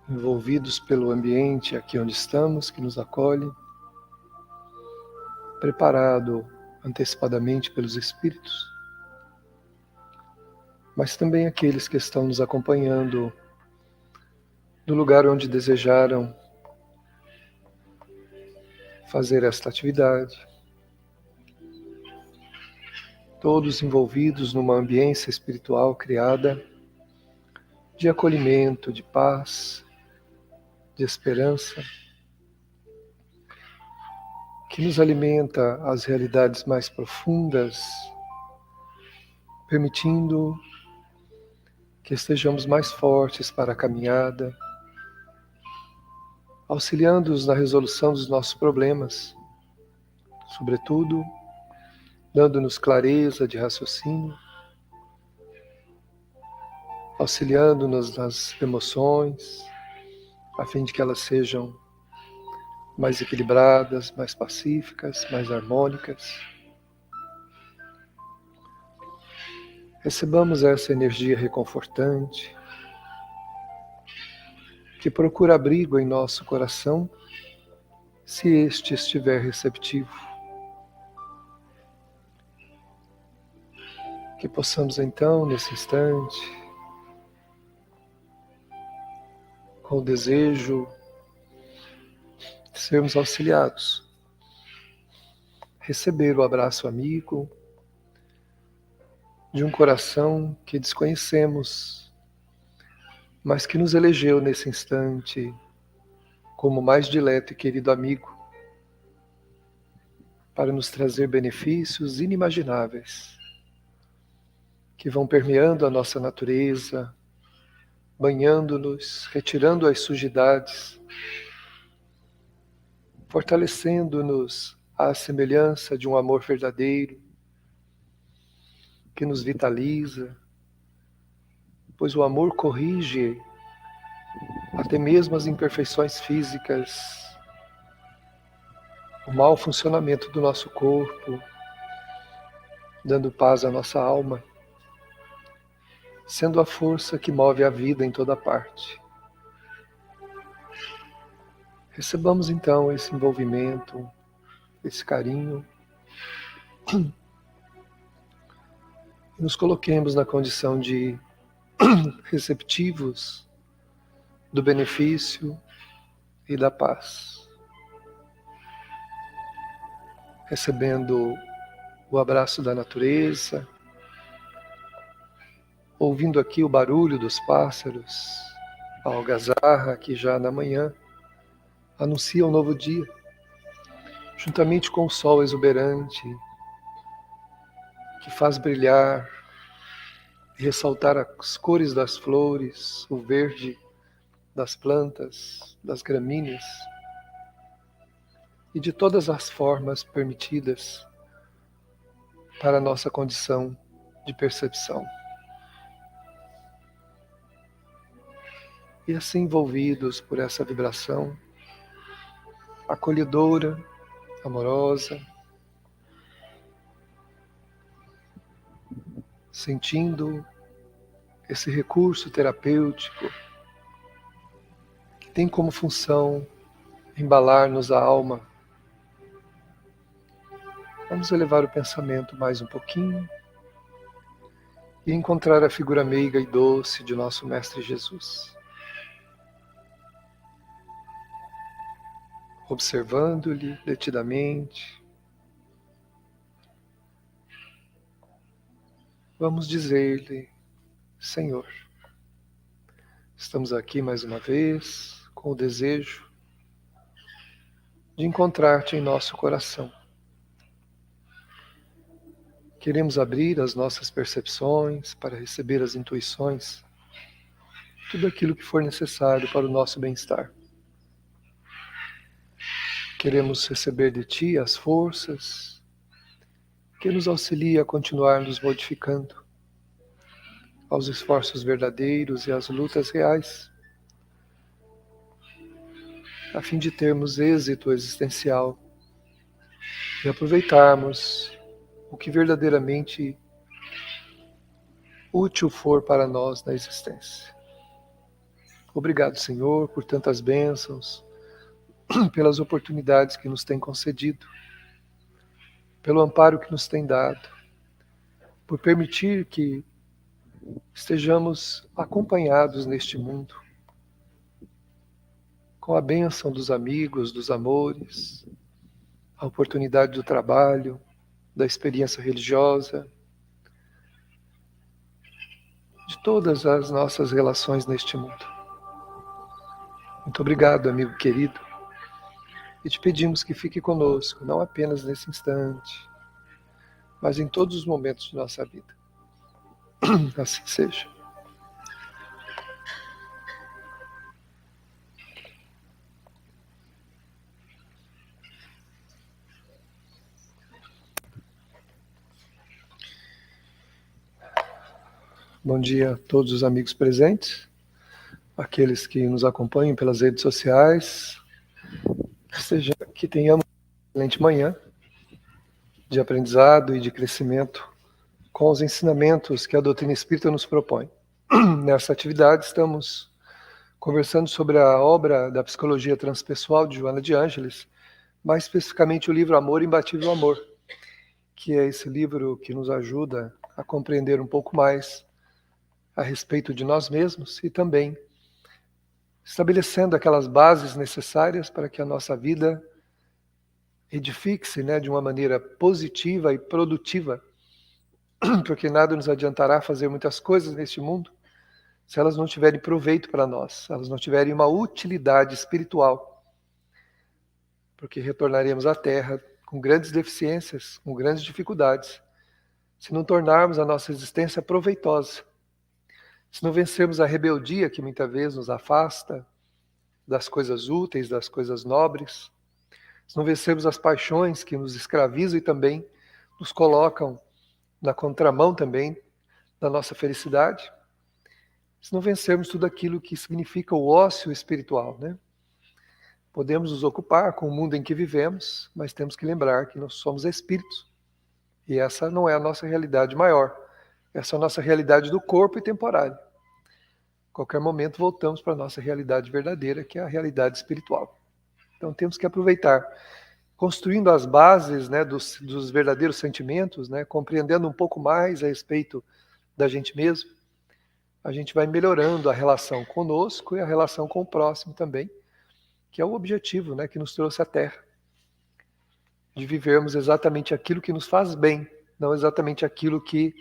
envolvidos pelo ambiente aqui onde estamos, que nos acolhe, preparado antecipadamente pelos Espíritos, mas também aqueles que estão nos acompanhando no lugar onde desejaram fazer esta atividade. Todos envolvidos numa ambiência espiritual criada de acolhimento, de paz, de esperança, que nos alimenta as realidades mais profundas, permitindo que estejamos mais fortes para a caminhada, auxiliando-os na resolução dos nossos problemas, sobretudo dando-nos clareza de raciocínio, auxiliando-nos nas emoções, a fim de que elas sejam mais equilibradas, mais pacíficas, mais harmônicas. Recebamos essa energia reconfortante, que procura abrigo em nosso coração, se este estiver receptivo. Que possamos então, nesse instante, com o desejo de sermos auxiliados, receber o abraço amigo de um coração que desconhecemos, mas que nos elegeu nesse instante como mais dileto e querido amigo, para nos trazer benefícios inimagináveis, que vão permeando a nossa natureza, banhando-nos, retirando as sujidades, fortalecendo-nos à semelhança de um amor verdadeiro, que nos vitaliza, pois o amor corrige até mesmo as imperfeições físicas, o mau funcionamento do nosso corpo, dando paz à nossa alma, sendo a força que move a vida em toda parte. Recebamos então esse envolvimento, esse carinho, e nos coloquemos na condição de receptivos do benefício e da paz, recebendo o abraço da natureza, ouvindo aqui o barulho dos pássaros, a algazarra que já na manhã anuncia um novo dia, juntamente com o sol exuberante que faz brilhar e ressaltar as cores das flores, o verde das plantas, das gramíneas e de todas as formas permitidas para a nossa condição de percepção. E assim envolvidos por essa vibração acolhedora, amorosa, sentindo esse recurso terapêutico que tem como função embalar-nos a alma. Vamos elevar o pensamento mais um pouquinho e encontrar a figura meiga e doce de nosso Mestre Jesus. Observando-lhe detidamente, vamos dizer-lhe: Senhor, estamos aqui mais uma vez com o desejo de encontrar-te em nosso coração. Queremos abrir as nossas percepções para receber as intuições, tudo aquilo que for necessário para o nosso bem-estar. Queremos receber de Ti as forças que nos auxiliam a continuar nos modificando aos esforços verdadeiros e às lutas reais, a fim de termos êxito existencial e aproveitarmos o que verdadeiramente útil for para nós na existência. Obrigado, Senhor, por tantas bênçãos, pelas oportunidades que nos tem concedido, pelo amparo que nos tem dado, por permitir que estejamos acompanhados neste mundo, com a bênção dos amigos, dos amores, a oportunidade do trabalho, da experiência religiosa, de todas as nossas relações neste mundo. Muito obrigado, amigo querido, e te pedimos que fique conosco, não apenas nesse instante, mas em todos os momentos de nossa vida. Assim seja. Bom dia a todos os amigos presentes, aqueles que nos acompanham pelas redes sociais, que tenhamos uma excelente manhã de aprendizado e de crescimento com os ensinamentos que a doutrina espírita nos propõe. Nessa atividade estamos conversando sobre a obra da Psicologia Transpessoal de Joana de Ângeles, mais especificamente o livro Amor, Imbatível Amor, que é esse livro que nos ajuda a compreender um pouco mais a respeito de nós mesmos e também estabelecendo aquelas bases necessárias para que a nossa vida edifique-se, de uma maneira positiva e produtiva, porque nada nos adiantará fazer muitas coisas neste mundo se elas não tiverem proveito para nós, se elas não tiverem uma utilidade espiritual, porque retornaremos à Terra com grandes deficiências, com grandes dificuldades, se não tornarmos a nossa existência proveitosa, se não vencermos a rebeldia que muitas vezes nos afasta das coisas úteis, das coisas nobres, se não vencermos as paixões que nos escravizam e também nos colocam na contramão também da nossa felicidade, se não vencermos tudo aquilo que significa o ócio espiritual, Podemos nos ocupar com o mundo em que vivemos, mas temos que lembrar que nós somos espíritos. E essa não é a nossa realidade maior. Essa é a nossa realidade do corpo e temporária. A qualquer momento voltamos para a nossa realidade verdadeira, que é a realidade espiritual. Então temos que aproveitar, construindo as bases dos verdadeiros sentimentos, compreendendo um pouco mais a respeito da gente mesmo, a gente vai melhorando a relação conosco e a relação com o próximo também, que é o objetivo que nos trouxe à Terra, de vivermos exatamente aquilo que nos faz bem, não exatamente aquilo que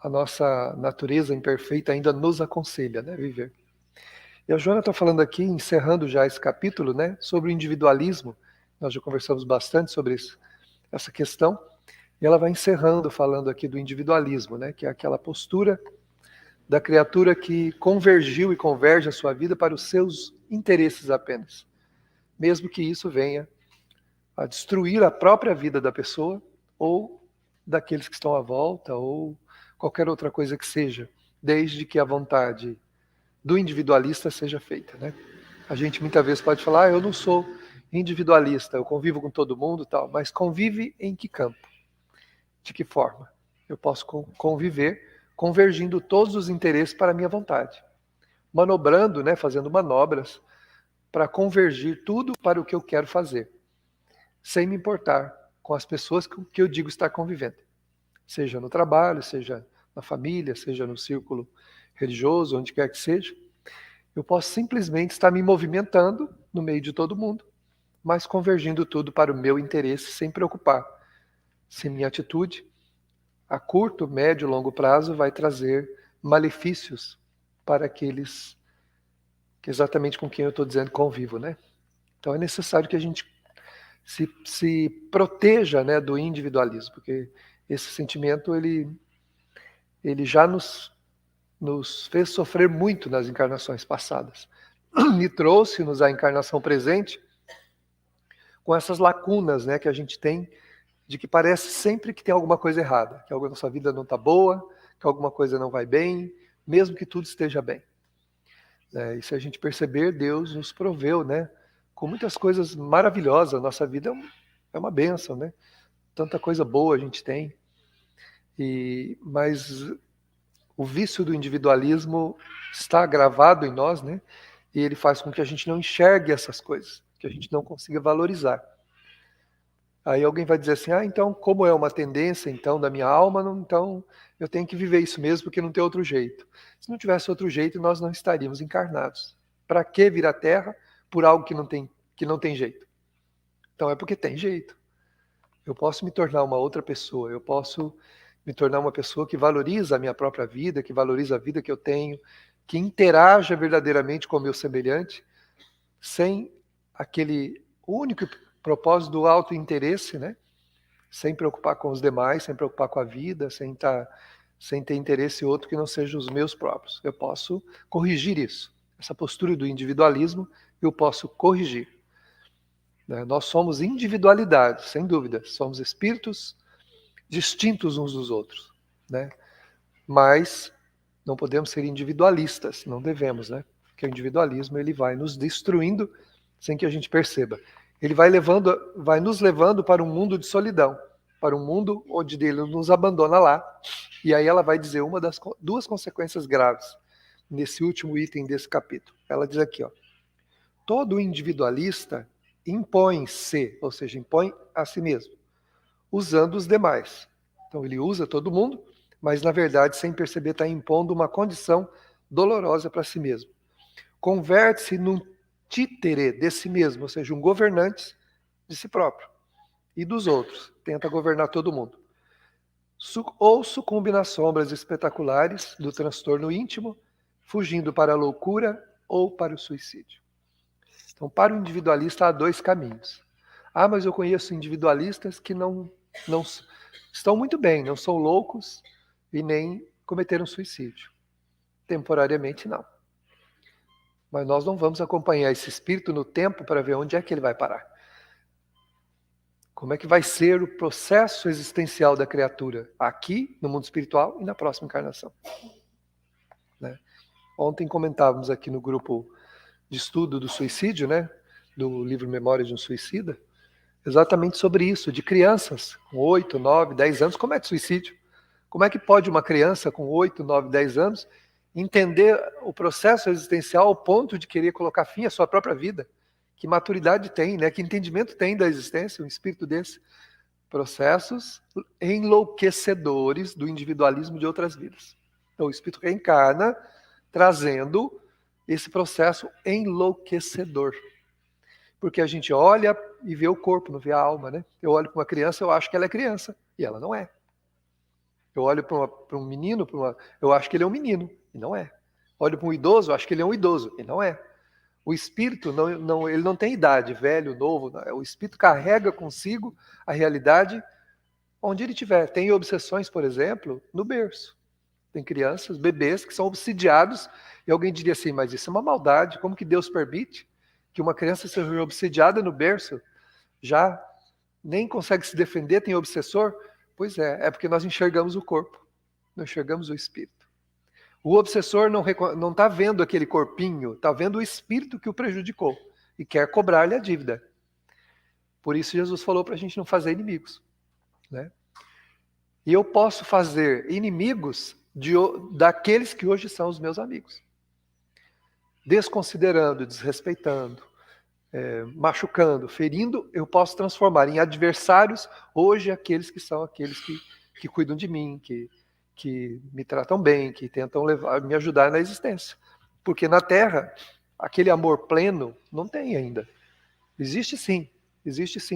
a nossa natureza imperfeita ainda nos aconselha, viver. E a Joana está falando aqui, encerrando já esse capítulo, sobre o individualismo. Nós já conversamos bastante sobre essa questão, e ela vai encerrando falando aqui do individualismo, que é aquela postura da criatura que convergiu e converge a sua vida para os seus interesses apenas, mesmo que isso venha a destruir a própria vida da pessoa ou daqueles que estão à volta ou qualquer outra coisa que seja, desde que a vontade do individualista seja feita, A gente muitas vezes pode falar, eu não sou individualista, eu convivo com todo mundo, tal, mas convive em que campo? De que forma? Eu posso conviver convergindo todos os interesses para a minha vontade, manobrando, fazendo manobras para convergir tudo para o que eu quero fazer, sem me importar com as pessoas com que eu digo estar convivendo, seja no trabalho, seja na família, seja no círculo religioso, onde quer que seja. Eu posso simplesmente estar me movimentando no meio de todo mundo, mas convergindo tudo para o meu interesse, sem preocupar se minha atitude, a curto, médio e longo prazo, vai trazer malefícios para aqueles que exatamente com quem eu estou dizendo convivo, Então é necessário que a gente se proteja, do individualismo, porque esse sentimento ele já nos fez sofrer muito nas encarnações passadas e trouxe-nos à encarnação presente com essas lacunas, que a gente tem, de que parece sempre que tem alguma coisa errada, que a nossa vida não está boa, que alguma coisa não vai bem, mesmo que tudo esteja bem. E se a gente perceber, Deus nos proveu, com muitas coisas maravilhosas. A nossa vida é uma bênção, Tanta coisa boa a gente tem. Mas O vício do individualismo está gravado em nós, né? E ele faz com que a gente não enxergue essas coisas, que a gente não consiga valorizar. Aí alguém vai dizer assim, então como é uma tendência então da minha alma, então eu tenho que viver isso mesmo porque não tem outro jeito. Se não tivesse outro jeito, nós não estaríamos encarnados. Para que vir à Terra por algo que não tem jeito? Então é porque tem jeito. Eu posso me tornar uma outra pessoa, eu posso me tornar uma pessoa que valoriza a minha própria vida, que valoriza a vida que eu tenho, que interaja verdadeiramente com o meu semelhante, sem aquele único propósito do autointeresse, né? Sem preocupar com os demais, sem preocupar com a vida, sem ter interesse outro que não seja os meus próprios. Eu posso corrigir isso. Essa postura do individualismo, eu posso corrigir. Nós somos individualidades, sem dúvida. Somos espíritos distintos uns dos outros, né? Mas não podemos ser individualistas, não devemos, né? Porque o individualismo ele vai nos destruindo sem que a gente perceba. Ele vai nos levando para um mundo de solidão, para um mundo onde ele nos abandona lá. E aí ela vai dizer uma das duas consequências graves nesse último item desse capítulo. Ela diz aqui, todo individualista impõe-se, ou seja, impõe a si mesmo, usando os demais. Então ele usa todo mundo, mas na verdade, sem perceber, está impondo uma condição dolorosa para si mesmo. Converte-se num títere de si mesmo, ou seja, um governante de si próprio e dos outros. Tenta governar todo mundo. Ou sucumbe nas sombras espetaculares do transtorno íntimo, fugindo para a loucura ou para o suicídio. Então, para o individualista, há dois caminhos. Mas eu conheço individualistas que não estão muito bem, não são loucos e nem cometeram suicídio. Temporariamente, não. Mas nós não vamos acompanhar esse espírito no tempo para ver onde é que ele vai parar. Como é que vai ser o processo existencial da criatura aqui, no mundo espiritual e na próxima encarnação. Né? Ontem comentávamos aqui no grupo de estudo do suicídio, né? Do livro Memórias de um Suicida, exatamente sobre isso, de crianças com 8, 9, 10 anos comete suicídio. Como é que pode uma criança com 8, 9, 10 anos entender o processo existencial ao ponto de querer colocar fim à sua própria vida? Que maturidade tem, né? Que entendimento tem da existência, um espírito desse? Processos enlouquecedores do individualismo de outras vidas. Então o espírito reencarna trazendo esse processo enlouquecedor. Porque a gente olha e vê o corpo, não vê a alma, né? Eu olho para uma criança, eu acho que ela é criança, e ela não é. Eu olho para um menino, eu acho que ele é um menino, e não é. Olho para um idoso, eu acho que ele é um idoso, e não é. O espírito, ele não tem idade, velho, novo. O espírito carrega consigo a realidade onde ele estiver. Tem obsessões, por exemplo, no berço. Tem crianças, bebês, que são obsidiados, e alguém diria assim, mas isso é uma maldade, como que Deus permite que uma criança seja obsidiada no berço? Já nem consegue se defender, tem obsessor? Pois é porque nós enxergamos o corpo, não enxergamos o espírito. O obsessor não está vendo aquele corpinho, está vendo o espírito que o prejudicou e quer cobrar-lhe a dívida. Por isso Jesus falou para a gente não fazer inimigos. Né? E eu posso fazer inimigos daqueles que hoje são os meus amigos. Desconsiderando, desrespeitando, machucando, ferindo, eu posso transformar em adversários hoje aqueles que cuidam de mim, que me tratam bem, que tentam me ajudar na existência. Porque na Terra, aquele amor pleno não tem ainda. Existe sim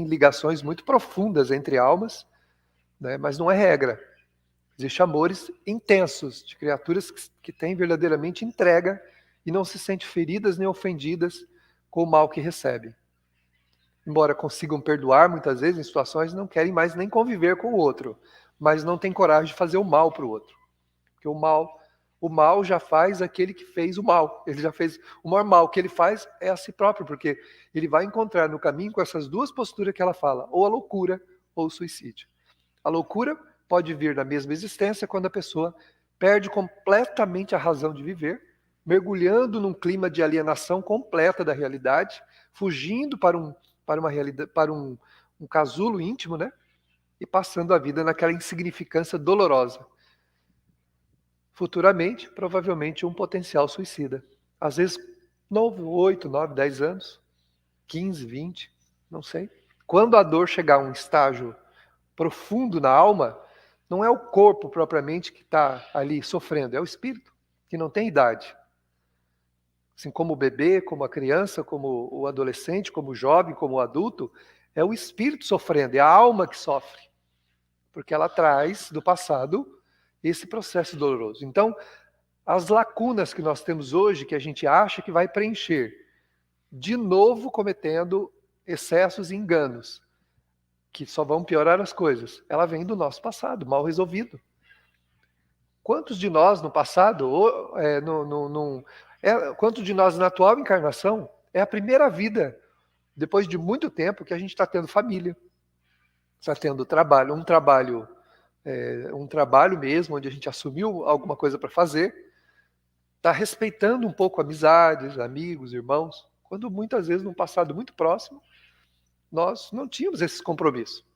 ligações muito profundas entre almas, né, mas não é regra. Existem amores intensos de criaturas que têm verdadeiramente entrega e não se sentem feridas nem ofendidas com o mal que recebem. Embora consigam perdoar muitas vezes em situações, não querem mais nem conviver com o outro, mas não têm coragem de fazer o mal para o outro. Porque o mal já faz aquele que fez o mal. Ele já fez o maior mal que ele faz é a si próprio, porque ele vai encontrar no caminho com essas duas posturas que ela fala, ou a loucura ou o suicídio. A loucura pode vir da mesma existência quando a pessoa perde completamente a razão de viver, mergulhando num clima de alienação completa da realidade, fugindo para uma realidade, para um casulo íntimo, né? E passando a vida naquela insignificância dolorosa. futuramente, provavelmente um potencial suicida. Às vezes, novo, 8, 9, 10 anos, 15, 20, não sei. Quando a dor chegar a um estágio profundo na alma, não é o corpo propriamente que está ali sofrendo, é o espírito, que não tem idade. Assim como o bebê, como a criança, como o adolescente, como o jovem, como o adulto, é o espírito sofrendo, é a alma que sofre, porque ela traz do passado esse processo doloroso. Então, as lacunas que nós temos hoje, que a gente acha que vai preencher, de novo cometendo excessos e enganos, que só vão piorar as coisas, ela vem do nosso passado, mal resolvido. Quantos de nós no passado, quantos de nós na atual encarnação, é a primeira vida, depois de muito tempo, que a gente está tendo família, está tendo trabalho, um trabalho mesmo, onde a gente assumiu alguma coisa para fazer, está respeitando um pouco amizades, amigos, irmãos, quando muitas vezes, num passado muito próximo, nós não tínhamos esse compromisso.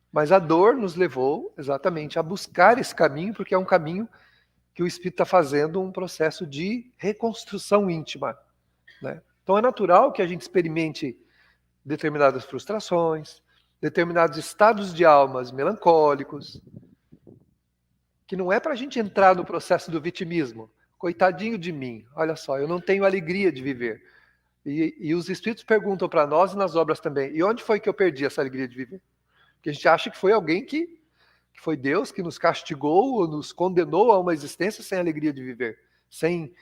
Mas a dor nos levou exatamente a buscar esse caminho, porque é um caminho que o Espírito está fazendo um processo de reconstrução íntima, né? Então é natural que a gente experimente determinadas frustrações, determinados estados de almas melancólicos, que não é para a gente entrar no processo do vitimismo. Coitadinho de mim, olha só, eu não tenho alegria de viver. E os Espíritos perguntam para nós e nas obras também, e onde foi que eu perdi essa alegria de viver? Porque a gente acha que foi alguém que foi Deus que nos castigou ou nos condenou a uma existência sem alegria de viver, sem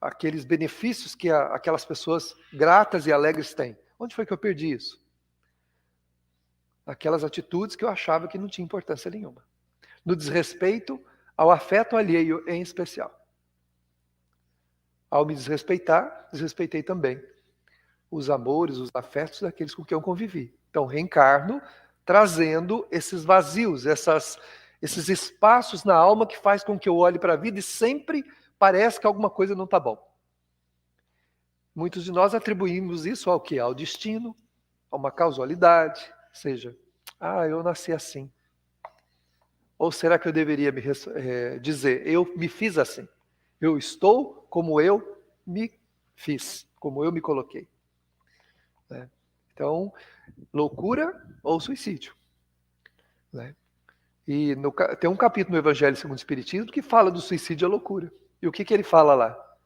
aqueles benefícios que aquelas pessoas gratas e alegres têm. Onde foi que eu perdi isso? Aquelas atitudes que eu achava que não tinha importância nenhuma. No desrespeito ao afeto alheio em especial. Ao me desrespeitar, desrespeitei também os amores, os afetos daqueles com quem eu convivi. Então, reencarno trazendo esses vazios, esses espaços na alma que faz com que eu olhe para a vida e sempre parece que alguma coisa não está bom. Muitos de nós atribuímos isso ao quê? Ao destino, a uma causalidade, seja, eu nasci assim. Ou será que eu deveria dizer, eu me fiz assim? Eu estou como eu me fiz, como eu me coloquei. Né? Então, loucura ou suicídio. Né? E tem um capítulo no Evangelho segundo o Espiritismo que fala do suicídio e a loucura. E o que ele fala lá?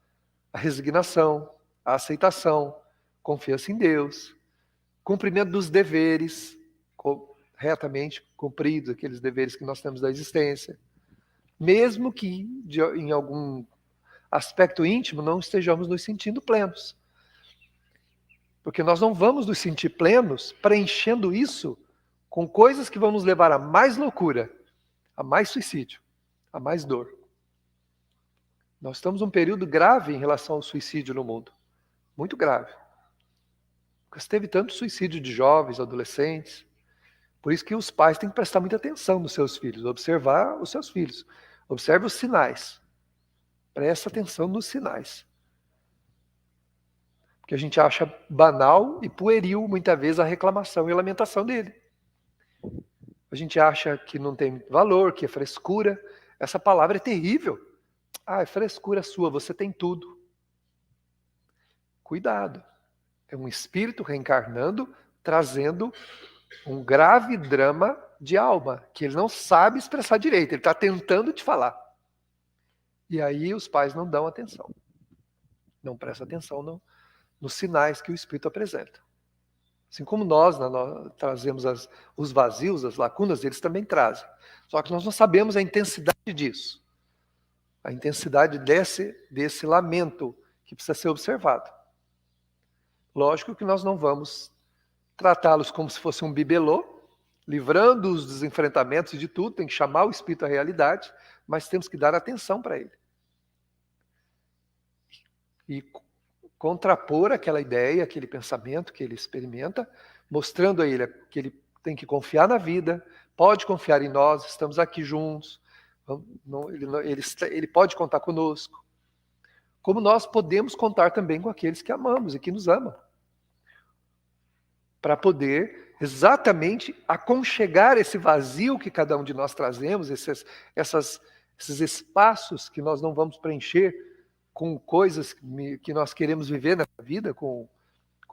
A resignação, a aceitação, confiança em Deus, cumprimento dos deveres, corretamente cumpridos, aqueles deveres que nós temos da existência. Mesmo que em algum aspecto íntimo não estejamos nos sentindo plenos. Porque nós não vamos nos sentir plenos preenchendo isso com coisas que vão nos levar a mais loucura, a mais suicídio, a mais dor. Nós estamos num período grave em relação ao suicídio no mundo. Muito grave. Porque teve tanto suicídio de jovens, adolescentes. Por isso que os pais têm que prestar muita atenção nos seus filhos, observar os seus filhos. Observe os sinais. Presta atenção nos sinais. Porque a gente acha banal e pueril, muitas vezes, a reclamação e a lamentação dele. A gente acha que não tem valor, que é frescura. Essa palavra é terrível. É frescura sua, você tem tudo. Cuidado. É um espírito reencarnando, trazendo um grave drama de alma, que ele não sabe expressar direito, ele está tentando te falar. E aí os pais não dão atenção. Não prestam atenção nos sinais que o espírito apresenta. Assim como nós trazemos os vazios, as lacunas, eles também trazem. Só que nós não sabemos a intensidade disso. A intensidade desse lamento que precisa ser observado. Lógico que nós não vamos tratá-los como se fosse um bibelô, livrando-os dos enfrentamentos e de tudo, tem que chamar o espírito à realidade, mas temos que dar atenção para ele. E contrapor aquela ideia, aquele pensamento que ele experimenta, mostrando a ele que ele tem que confiar na vida, pode confiar em nós, estamos aqui juntos, ele pode contar conosco. Como nós podemos contar também com aqueles que amamos e que nos amam. Para poder exatamente aconchegar esse vazio que cada um de nós trazemos, esses espaços que nós não vamos preencher com coisas que nós queremos viver na vida, com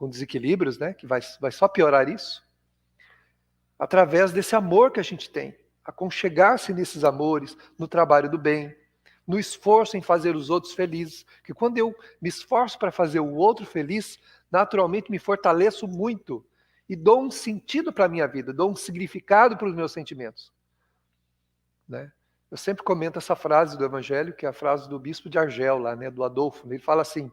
desequilíbrios, né? Que vai só piorar isso. Através desse amor que a gente tem, aconchegar-se nesses amores, no trabalho do bem, no esforço em fazer os outros felizes. Que quando eu me esforço para fazer o outro feliz, naturalmente me fortaleço muito e dou um sentido para a minha vida, dou um significado para os meus sentimentos. Né? Eu sempre comento essa frase do Evangelho, que é a frase do bispo de Argel, lá, né, do Adolfo. Ele fala assim,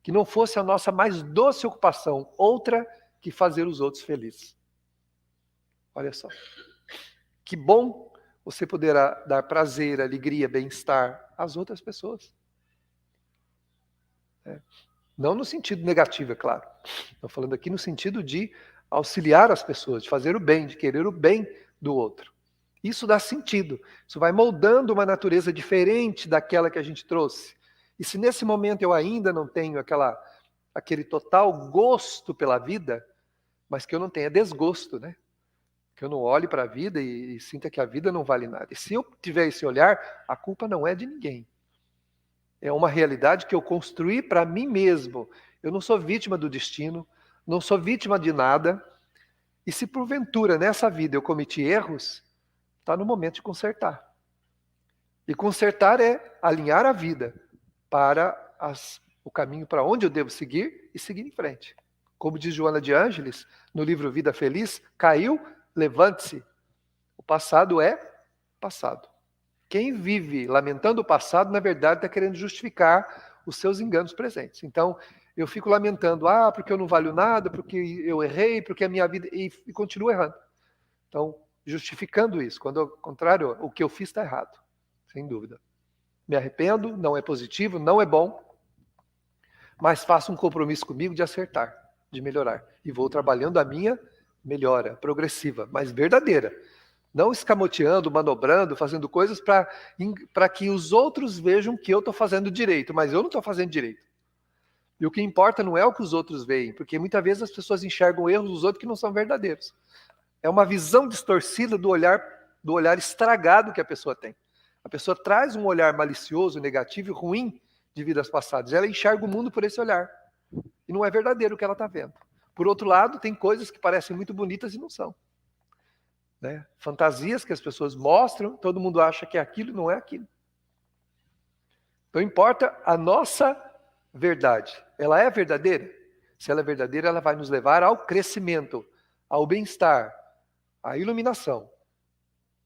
que não fosse a nossa mais doce ocupação, outra que fazer os outros felizes. Olha só. Que bom você poderá dar prazer, alegria, bem-estar às outras pessoas. Não no sentido negativo, é claro. Estou falando aqui no sentido de auxiliar as pessoas, de fazer o bem, de querer o bem do outro. Isso dá sentido. Isso vai moldando uma natureza diferente daquela que a gente trouxe. E se nesse momento eu ainda não tenho aquele total gosto pela vida, mas que eu não tenha desgosto, né? Que eu não olhe para a vida e sinta que a vida não vale nada. E se eu tiver esse olhar, a culpa não é de ninguém. É uma realidade que eu construí para mim mesmo. Eu não sou vítima do destino, não sou vítima de nada. E se porventura nessa vida eu cometi erros, está no momento de consertar. E consertar é alinhar a vida para o caminho para onde eu devo seguir e seguir em frente. Como diz Joana de Ângeles, no livro Vida Feliz, caiu, levante-se. O passado é passado. Quem vive lamentando o passado, na verdade, está querendo justificar os seus enganos presentes. Então, eu fico lamentando, porque eu não valho nada, porque eu errei, porque a minha vida... E continuo errando. Então, justificando isso. Quando, ao contrário, o que eu fiz está errado. Sem dúvida. Me arrependo, não é positivo, não é bom, mas faço um compromisso comigo de acertar, de melhorar. E vou trabalhando a minha melhora, progressiva, mas verdadeira. Não escamoteando, manobrando, fazendo coisas para que os outros vejam que eu estou fazendo direito, mas eu não estou fazendo direito. E o que importa não é o que os outros veem, porque muitas vezes as pessoas enxergam erros dos outros que não são verdadeiros. É uma visão distorcida do olhar estragado que a pessoa tem. A pessoa traz um olhar malicioso, negativo e ruim de vidas passadas. Ela enxerga o mundo por esse olhar. E não é verdadeiro o que ela está vendo. Por outro lado, tem coisas que parecem muito bonitas e não são. Né? Fantasias que as pessoas mostram, todo mundo acha que é aquilo e não é aquilo. Então importa a nossa verdade. Ela é verdadeira? Se ela é verdadeira, ela vai nos levar ao crescimento, ao bem-estar, à iluminação.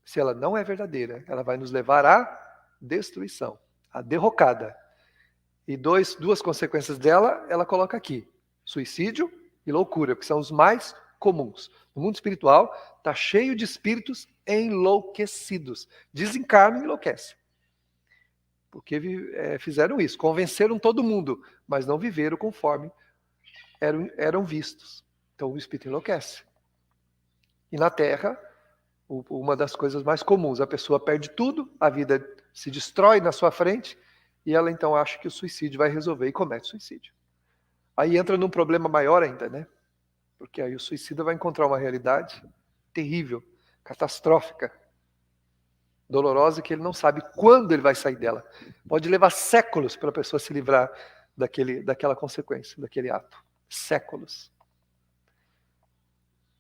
Se ela não é verdadeira, ela vai nos levar à destruição, à derrocada. E duas consequências dela, ela coloca aqui. Suicídio e loucura, que são os mais comuns. No mundo espiritual, está cheio de espíritos enlouquecidos. Desencarnam e enlouquecem. Porque fizeram isso, convenceram todo mundo, mas não viveram conforme eram vistos. Então o espírito enlouquece. E na Terra, uma das coisas mais comuns, a pessoa perde tudo, a vida se destrói na sua frente, e ela então acha que o suicídio vai resolver e comete suicídio. Aí entra num problema maior ainda, né? Porque aí o suicida vai encontrar uma realidade terrível, catastrófica, dolorosa, que ele não sabe quando ele vai sair dela. Pode levar séculos para a pessoa se livrar daquela consequência, daquele ato. Séculos.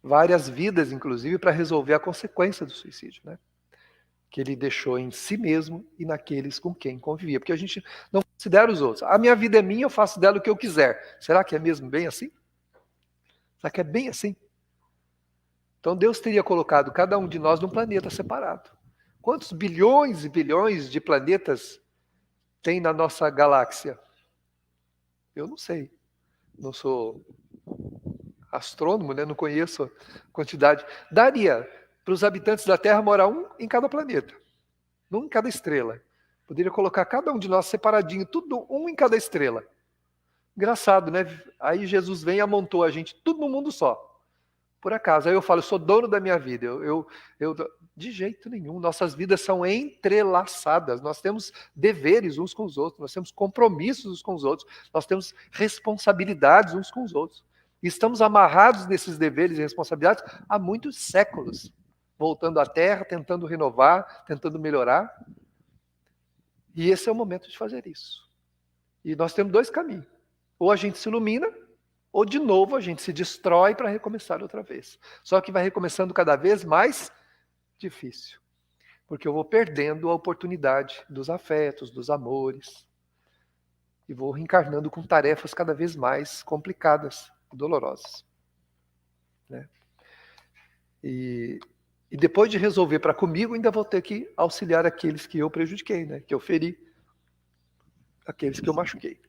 Várias vidas, inclusive, para resolver a consequência do suicídio, né? Que ele deixou em si mesmo e naqueles com quem convivia. Porque a gente não considera os outros. A minha vida é minha, eu faço dela o que eu quiser. Será que é mesmo bem assim? Será que é bem assim? Então Deus teria colocado cada um de nós num planeta separado. Quantos bilhões e bilhões de planetas tem na nossa galáxia? Eu não sei. Não sou astrônomo, né? Não conheço a quantidade. Daria para os habitantes da Terra morar um em cada planeta. Um em cada estrela. Poderia colocar cada um de nós separadinho, tudo um em cada estrela. Engraçado, né? Aí Jesus vem e amontou a gente tudo num mundo só. Por acaso. Aí eu falo, eu sou dono da minha vida. De jeito nenhum. Nossas vidas são entrelaçadas. Nós temos deveres uns com os outros. Nós temos compromissos uns com os outros. Nós temos responsabilidades uns com os outros. E estamos amarrados nesses deveres e responsabilidades há muitos séculos, voltando à Terra, tentando renovar, tentando melhorar. E esse é o momento de fazer isso. E nós temos dois caminhos. Ou a gente se ilumina, ou de novo a gente se destrói para recomeçar outra vez. Só que vai recomeçando cada vez mais difícil. Porque eu vou perdendo a oportunidade dos afetos, dos amores. E vou reencarnando com tarefas cada vez mais complicadas e dolorosas. Né? E depois de resolver para comigo, ainda vou ter que auxiliar aqueles que eu prejudiquei, né? Que eu feri, aqueles que eu machuquei.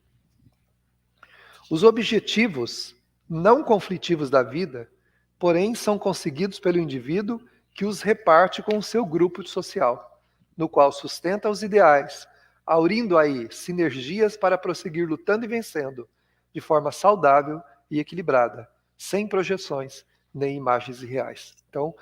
Os objetivos não conflitivos da vida, porém, são conseguidos pelo indivíduo que os reparte com o seu grupo social, no qual sustenta os ideais, aurindo aí sinergias para prosseguir lutando e vencendo, de forma saudável e equilibrada, sem projeções nem imagens irreais. Então,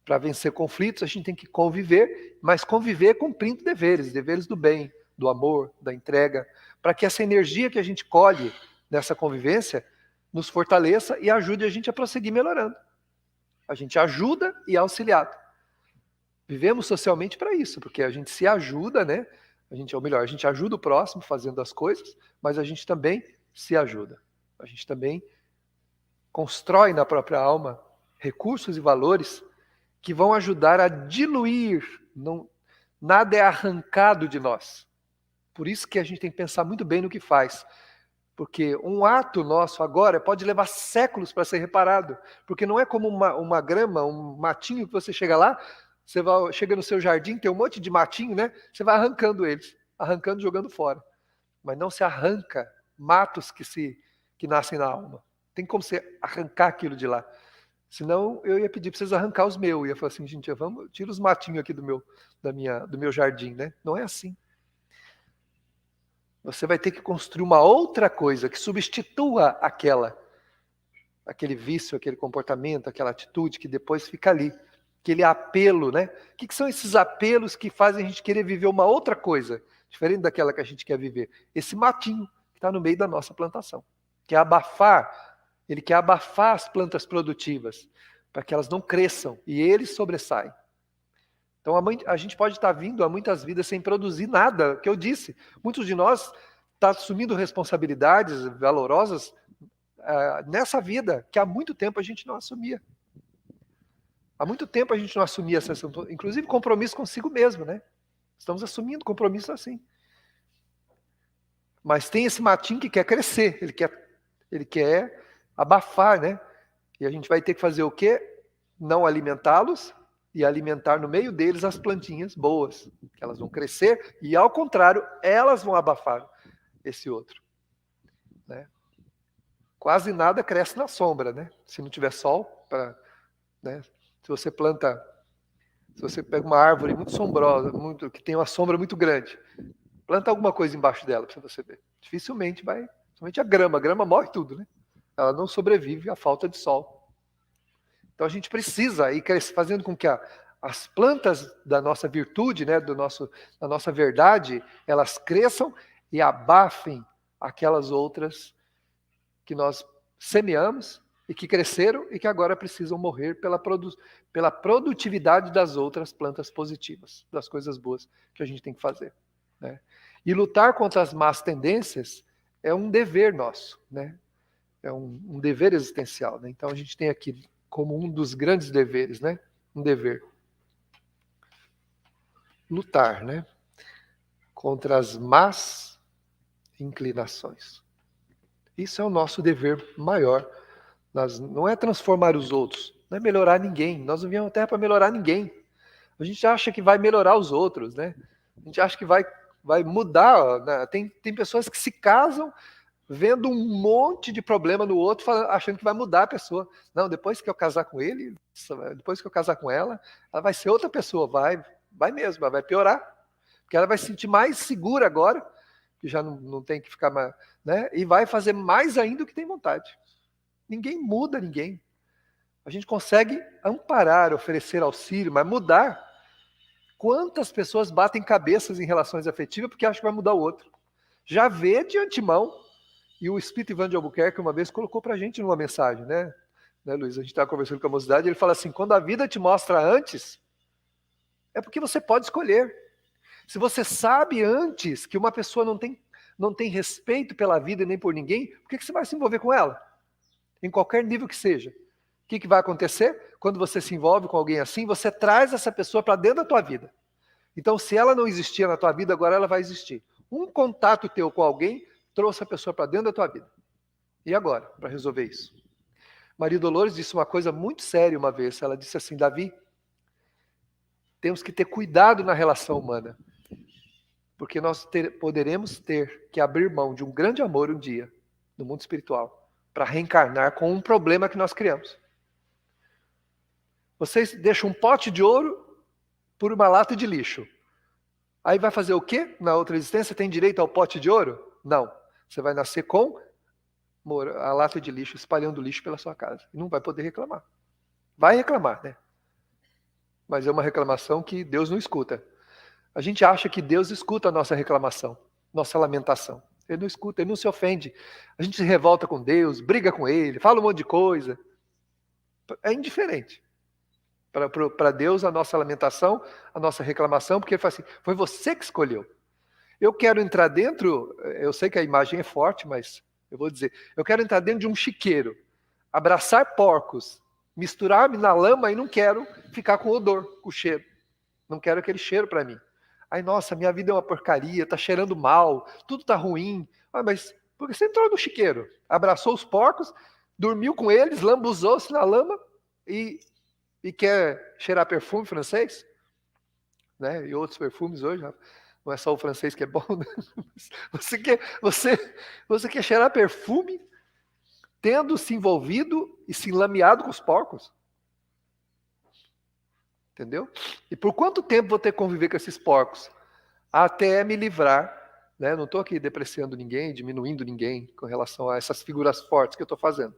para vencer conflitos, a gente tem que conviver, mas conviver cumprindo deveres do bem, do amor, da entrega, para que essa energia que a gente colhe nessa convivência nos fortaleça e ajude a gente a prosseguir melhorando. A gente ajuda e é auxiliado. Vivemos socialmente para isso, porque a gente se ajuda, né? A gente ajuda o próximo fazendo as coisas, mas a gente também se ajuda. A gente também constrói na própria alma recursos e valores que vão ajudar a diluir. Nada é arrancado de nós. Por isso que a gente tem que pensar muito bem no que faz. Porque um ato nosso agora pode levar séculos para ser reparado. Porque não é como uma grama, um matinho que você chega lá, chega no seu jardim, tem um monte de matinho, né? Você vai arrancando eles, arrancando e jogando fora. Mas não se arranca matos que nascem na alma. Tem como você arrancar aquilo de lá. Senão eu ia pedir para vocês arrancar os meus. Eu ia falar assim, gente, tira os matinhos aqui do meu jardim, né? Não é assim. Você vai ter que construir uma outra coisa que substitua aquele vício, aquele comportamento, aquela atitude que depois fica ali. Aquele apelo, né? O que são esses apelos que fazem a gente querer viver uma outra coisa, diferente daquela que a gente quer viver? Esse matinho que está no meio da nossa plantação. Ele quer abafar as plantas produtivas, para que elas não cresçam, e eles sobressaem. Então a gente pode estar vindo a muitas vidas sem produzir nada, que eu disse. Muitos de nós estão assumindo responsabilidades valorosas nessa vida, que há muito tempo a gente não assumia. Há muito tempo a gente não assumia essa, inclusive compromisso consigo mesmo, né? Estamos assumindo compromisso assim. Mas tem esse matinho que quer crescer, ele quer abafar, né? E a gente vai ter que fazer o quê? Não alimentá-los e alimentar no meio deles as plantinhas boas, que elas vão crescer e, ao contrário, elas vão abafar esse outro. Né? Quase nada cresce na sombra, né? Se não tiver sol, né? Se você pega uma árvore muito sombrosa, que tem uma sombra muito grande, planta alguma coisa embaixo dela para você ver. Dificilmente vai, somente a grama morre tudo, né? Ela não sobrevive à falta de sol. Então a gente precisa ir fazendo com que as plantas da nossa virtude, né, da nossa verdade, elas cresçam e abafem aquelas outras que nós semeamos e que cresceram e que agora precisam morrer pela produtividade das outras plantas positivas, das coisas boas que a gente tem que fazer. Né? E lutar contra as más tendências é um dever nosso, né? É um dever existencial. Né? Então a gente tem aqui como um dos grandes deveres, né? Um dever. Lutar, né? Contra as más inclinações. Isso é o nosso dever maior. Não é transformar os outros, não é melhorar ninguém. Nós não viemos à Terra para melhorar ninguém. A gente acha que vai melhorar os outros, né? A gente acha que vai mudar. Né? Tem pessoas que se casam vendo um monte de problema no outro, achando que vai mudar a pessoa. Não, depois que eu casar com ele, depois que eu casar com ela vai ser outra pessoa, vai mesmo, vai piorar. Porque ela vai se sentir mais segura agora, que já não tem que ficar mais, né? E vai fazer mais ainda do que tem vontade. Ninguém muda ninguém. A gente consegue amparar, oferecer auxílio, mas mudar. Quantas pessoas batem cabeças em relações afetivas porque acham que vai mudar o outro? Já vê de antemão. E o Espírito Ivan de Albuquerque uma vez colocou para a gente numa mensagem, né, Luiz? A gente estava conversando com a mocidade, ele fala assim, quando a vida te mostra antes, é porque você pode escolher. Se você sabe antes que uma pessoa não tem respeito pela vida e nem por ninguém, por que você vai se envolver com ela? Em qualquer nível que seja. O que vai acontecer? Quando você se envolve com alguém assim, você traz essa pessoa para dentro da tua vida. Então, se ela não existia na tua vida, agora ela vai existir. Um contato teu com alguém trouxe a pessoa para dentro da tua vida. E agora, para resolver isso? Maria Dolores disse uma coisa muito séria uma vez. Ela disse assim, Davi, temos que ter cuidado na relação humana. Porque nós poderemos ter que abrir mão de um grande amor um dia, no mundo espiritual, para reencarnar com um problema que nós criamos. Vocês deixam um pote de ouro por uma lata de lixo. Aí vai fazer o quê? Na outra existência tem direito ao pote de ouro? Não. Você vai nascer com a lata de lixo, espalhando lixo pela sua casa. E não vai poder reclamar. Vai reclamar, né? Mas é uma reclamação que Deus não escuta. A gente acha que Deus escuta a nossa reclamação, nossa lamentação. Ele não escuta, ele não se ofende. A gente se revolta com Deus, briga com ele, fala um monte de coisa. É indiferente. Para Deus, a nossa lamentação, a nossa reclamação, porque ele fala assim, foi você que escolheu. Eu quero entrar dentro, eu sei que a imagem é forte, mas eu vou dizer, eu quero entrar dentro de um chiqueiro, abraçar porcos, misturar-me na lama e não quero ficar com odor, com cheiro. Não quero aquele cheiro para mim. Ai, nossa, minha vida é uma porcaria, tá cheirando mal, tudo tá ruim. Ah, mas porque você entrou no chiqueiro, abraçou os porcos, dormiu com eles, lambuzou-se na lama e quer cheirar perfume francês? Né? E outros perfumes hoje, não é só o francês que é bom, né? Você quer cheirar perfume tendo se envolvido e se enlameado com os porcos? Entendeu? E por quanto tempo vou ter que conviver com esses porcos? Até me livrar, né? Não estou aqui depreciando ninguém, diminuindo ninguém com relação a essas figuras fortes que eu estou fazendo.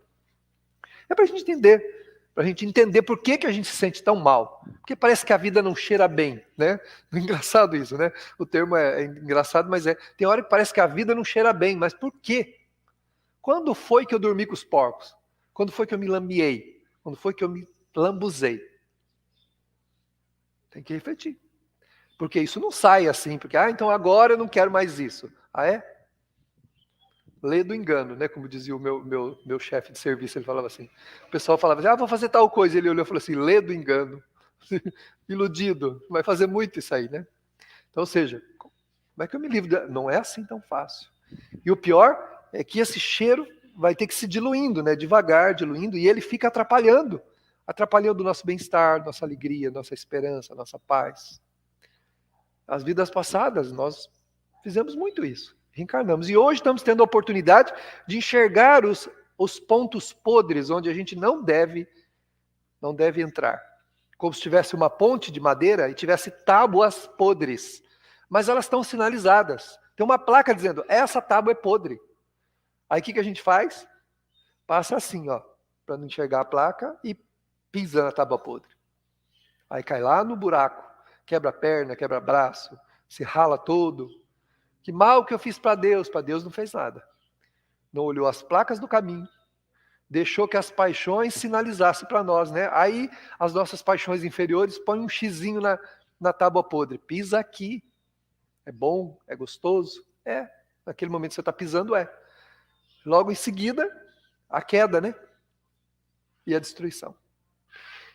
É para a gente entender por que a gente se sente tão mal. Porque parece que a vida não cheira bem, né? É engraçado isso, né? O termo é engraçado, mas tem hora que parece que a vida não cheira bem, mas por quê? Quando foi que eu dormi com os porcos? Quando foi que eu me lambiei? Quando foi que eu me lambuzei? Tem que refletir. Porque isso não sai assim, porque, então agora eu não quero mais isso. Ah, é? Lê do engano, né? Como dizia o meu chefe de serviço, ele falava assim. O pessoal falava assim, vou fazer tal coisa. Ele olhou e falou assim, lê do engano. Iludido. Vai fazer muito isso aí, né? Então, ou seja, como é que eu me livro? Não é assim tão fácil. E o pior é que esse cheiro vai ter que se diluindo, né? Devagar, diluindo, e ele fica atrapalhando o nosso bem-estar, nossa alegria, nossa esperança, nossa paz. As vidas passadas, nós fizemos muito isso. Reencarnamos. E hoje estamos tendo a oportunidade de enxergar os pontos podres onde a gente não deve entrar. Como se tivesse uma ponte de madeira e tivesse tábuas podres. Mas elas estão sinalizadas. Tem uma placa dizendo, essa tábua é podre. Aí o que a gente faz? Passa assim, ó, para não enxergar a placa e pisa na tábua podre. Aí cai lá no buraco, quebra a perna, quebra braço, se rala todo. Que mal que eu fiz para Deus não fez nada. Não olhou as placas do caminho, deixou que as paixões sinalizassem para nós, né? Aí as nossas paixões inferiores põem um xizinho na tábua podre. Pisa aqui. É bom? É gostoso? É. Naquele momento que você está pisando, é. Logo em seguida, a queda, né? E a destruição.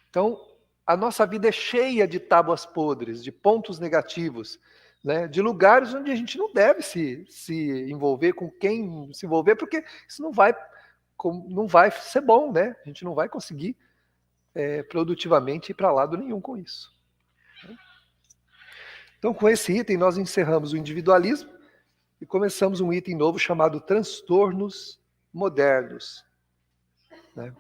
Então, a nossa vida é cheia de tábuas podres, de pontos negativos, né? De lugares onde a gente não deve se envolver com quem se envolver, porque isso não vai ser bom, né? A gente não vai conseguir produtivamente ir para lado nenhum com isso. Então, com esse item, nós encerramos o individualismo e começamos um item novo chamado transtornos modernos, né?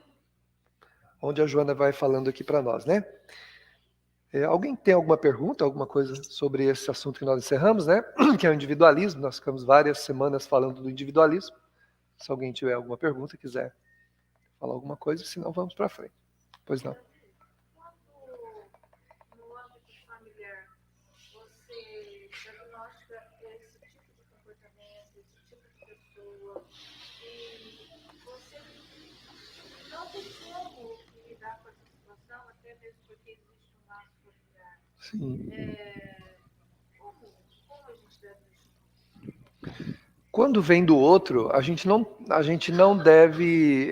Onde a Joana vai falando aqui para nós, né? Alguém tem alguma pergunta, alguma coisa sobre esse assunto que nós encerramos, né? Que é o individualismo. Nós ficamos várias semanas falando do individualismo. Se alguém tiver alguma pergunta, quiser falar alguma coisa, senão vamos para frente. Pois não. No âmbito familiar, você diagnostica esse tipo de comportamento, esse tipo de pessoa, tem como lidar com essa situação, até mesmo porque existe um laço familiar. Sim. Como a gente deve agir? Quando vem do outro, a gente não deve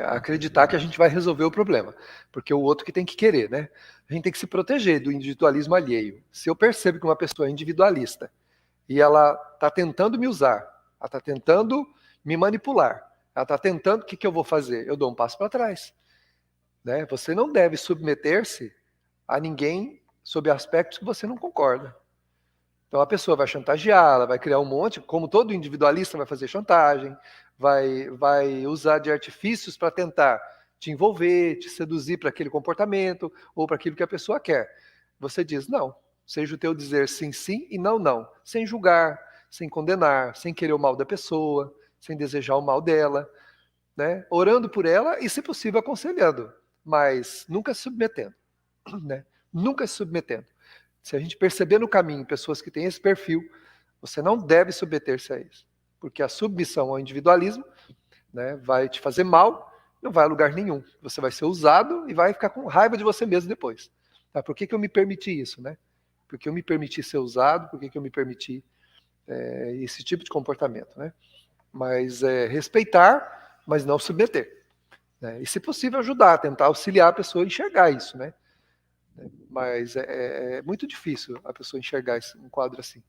acreditar que a gente vai resolver o problema, porque o outro que tem que querer, né? A gente tem que se proteger do individualismo alheio. Se eu percebo que uma pessoa é individualista e ela está tentando me usar, ela está tentando me manipular, ela está tentando, o que eu vou fazer? Eu dou um passo para trás. Né? Você não deve submeter-se a ninguém sob aspectos que você não concorda. Então a pessoa vai chantagear, ela vai criar um monte, como todo individualista vai fazer chantagem, vai usar de artifícios para tentar te envolver, te seduzir para aquele comportamento ou para aquilo que a pessoa quer. Você diz não, seja o teu dizer sim, sim e não, não, sem julgar, sem condenar, sem querer o mal da pessoa, sem desejar o mal dela, né? Orando por ela e, se possível, aconselhando, mas nunca se submetendo, né? Nunca se submetendo. Se a gente perceber no caminho pessoas que têm esse perfil, você não deve submeter-se a isso. Porque a submissão ao individualismo, né, vai te fazer mal, não vai a lugar nenhum. Você vai ser usado e vai ficar com raiva de você mesmo depois. Tá? Por que eu me permiti isso? Né? Por que eu me permiti ser usado? Por que eu me permiti esse tipo de comportamento? Né? Mas respeitar, mas não submeter. Né? E, se possível, ajudar, tentar auxiliar a pessoa a enxergar isso. Né? Mas é muito difícil a pessoa enxergar um quadro assim.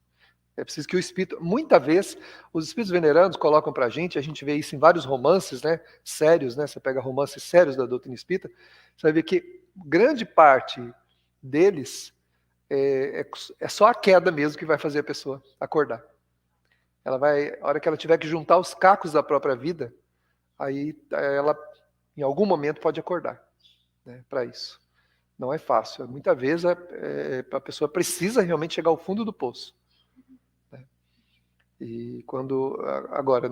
É preciso que o espírito, muitas vezes, os espíritos venerandos colocam para a gente vê isso em vários romances, né, sérios, né, você pega romances sérios da doutrina espírita, você vai ver que grande parte deles é só a queda mesmo que vai fazer a pessoa acordar. Ela vai, a hora que ela tiver que juntar os cacos da própria vida, aí ela, em algum momento, pode acordar, né, para isso. Não é fácil. Muitas vezes a pessoa precisa realmente chegar ao fundo do poço. Né? E quando agora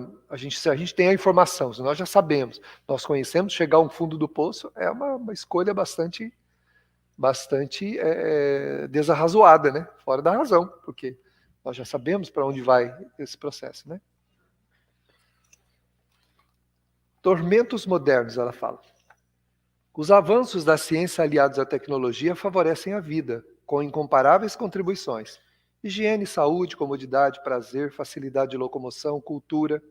se a gente tem a informação, se nós já sabemos, nós conhecemos, chegar ao fundo do poço é uma escolha bastante desarrazoada, né? Fora da razão, porque nós já sabemos para onde vai esse processo, né? Tormentos modernos, ela fala. Os avanços da ciência aliados à tecnologia favorecem a vida, com incomparáveis contribuições. Higiene, saúde, comodidade, prazer, facilidade de locomoção, cultura,